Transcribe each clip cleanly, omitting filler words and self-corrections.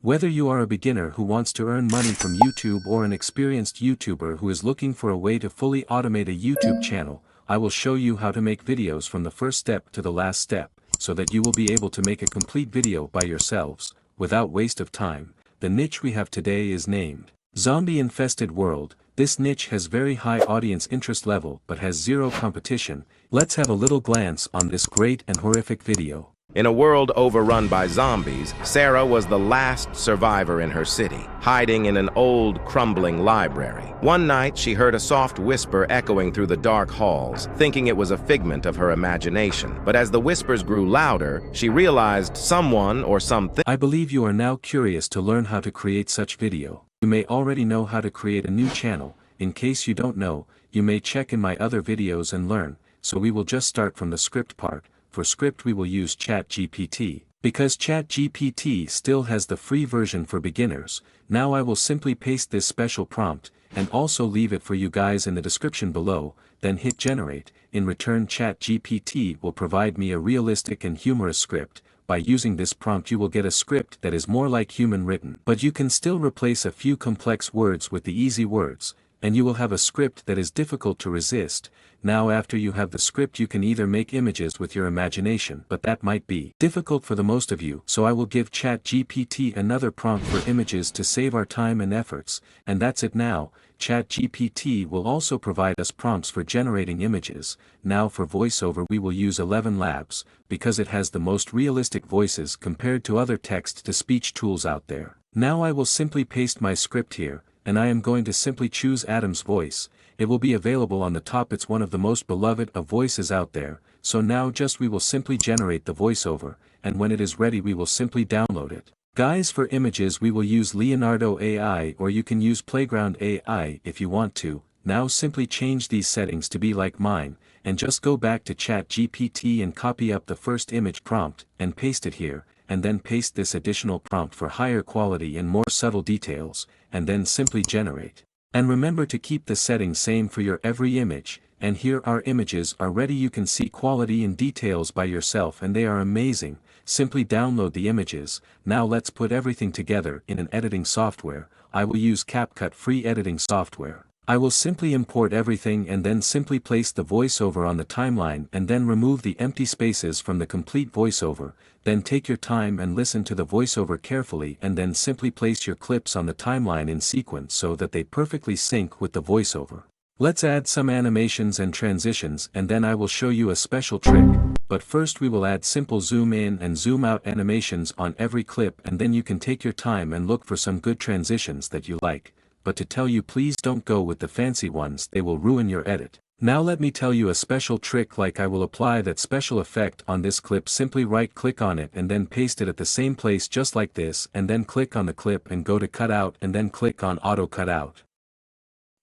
Whether you are a beginner who wants to earn money from YouTube or an experienced YouTuber who is looking for a way to fully automate a YouTube channel, I will show you how to make videos from the first step to the last step, so that you will be able to make a complete video by yourselves, without waste of time. The niche we have today is named Zombie-Infested World. This niche has very high audience interest level but has zero competition. Let's have a little glance on this great and horrific video. In a world overrun by zombies, Sarah was the last survivor in her city, hiding in an old, crumbling library. One night, she heard a soft whisper echoing through the dark halls, thinking it was a figment of her imagination. But as the whispers grew louder, she realized someone or something. I believe you are now curious to learn how to create such video. You may already know how to create a new channel. In case you don't know, you may check in my other videos and learn. So we will just start from the script part. For script we will use ChatGPT. Because ChatGPT still has the free version for beginners, now I will simply paste this special prompt, and also leave it for you guys in the description below, then hit generate. In return, ChatGPT will provide me a realistic and humorous script. By using this prompt you will get a script that is more like human written. But you can still replace a few complex words with the easy words, and you will have a script that is difficult to resist. Now after you have the script you can either make images with your imagination, but that might be difficult for the most of you, so I will give ChatGPT another prompt for images to save our time and efforts, and that's it now. ChatGPT will also provide us prompts for generating images. Now for voiceover we will use 11 Labs, because it has the most realistic voices compared to other text-to-speech tools out there. Now I will simply paste my script here, and I am going to simply choose Adam's voice. It will be available on the top. It's one of the most beloved of voices out there, so now we will simply generate the voiceover, and when it is ready we will simply download it. Guys, for images we will use Leonardo AI, or you can use Playground AI if you want to. Now simply change these settings to be like mine, and just go back to ChatGPT and copy up the first image prompt, and paste it here, and then paste this additional prompt for higher quality and more subtle details, and then simply generate. And remember to keep the settings same for your every image, and here our images are ready. You can see quality and details by yourself and they are amazing. Simply download the images. Now let's put everything together in an editing software. I will use CapCut free editing software. I will simply import everything and then simply place the voiceover on the timeline and then remove the empty spaces from the complete voiceover. Then take your time and listen to the voiceover carefully and then simply place your clips on the timeline in sequence so that they perfectly sync with the voiceover. Let's add some animations and transitions and then I will show you a special trick. But first we will add simple zoom in and zoom out animations on every clip, and then you can take your time and look for some good transitions that you like. But to tell you, please don't go with the fancy ones, they will ruin your edit. Now let me tell you a special trick. Like I will apply that special effect on this clip. Simply right click on it and then paste it at the same place just like this, and then click on the clip and go to cutout and then click on auto cutout.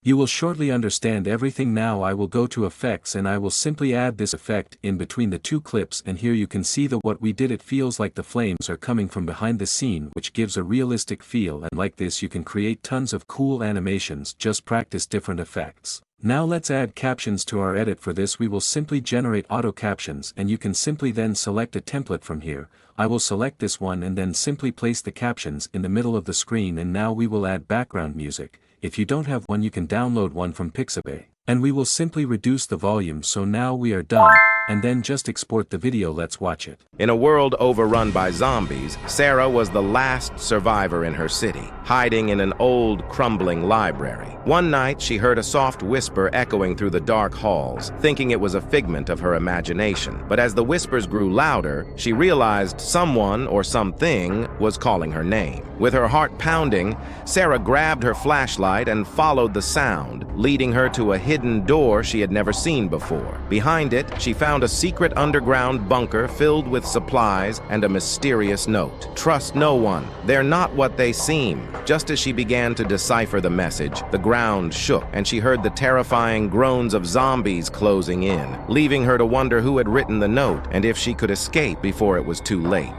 You will shortly understand everything. Now I will go to effects and I will simply add this effect in between the two clips, and here you can see that what we did, it feels like the flames are coming from behind the scene, which gives a realistic feel, and like this you can create tons of cool animations. Just practice different effects. Now let's add captions to our edit. For this we will simply generate auto captions, and you can simply then select a template from here. I will select this one and then simply place the captions in the middle of the screen, and now we will add background music. If you don't have one you can download one from Pixabay. And we will simply reduce the volume. So now we are done, and then just export the video. Let's watch it. In a world overrun by zombies, Sarah was the last survivor in her city, hiding in an old, crumbling library. One night, she heard a soft whisper echoing through the dark halls, thinking it was a figment of her imagination. But as the whispers grew louder, she realized someone or something was calling her name. With her heart pounding, Sarah grabbed her flashlight and followed the sound, leading her to a hidden door she had never seen before. Behind it, she found a secret underground bunker filled with supplies and a mysterious note. "Trust no one. They're not what they seem." Just as she began to decipher the message, the ground shook and she heard the terrifying groans of zombies closing in, leaving her to wonder who had written the note and if she could escape before it was too late.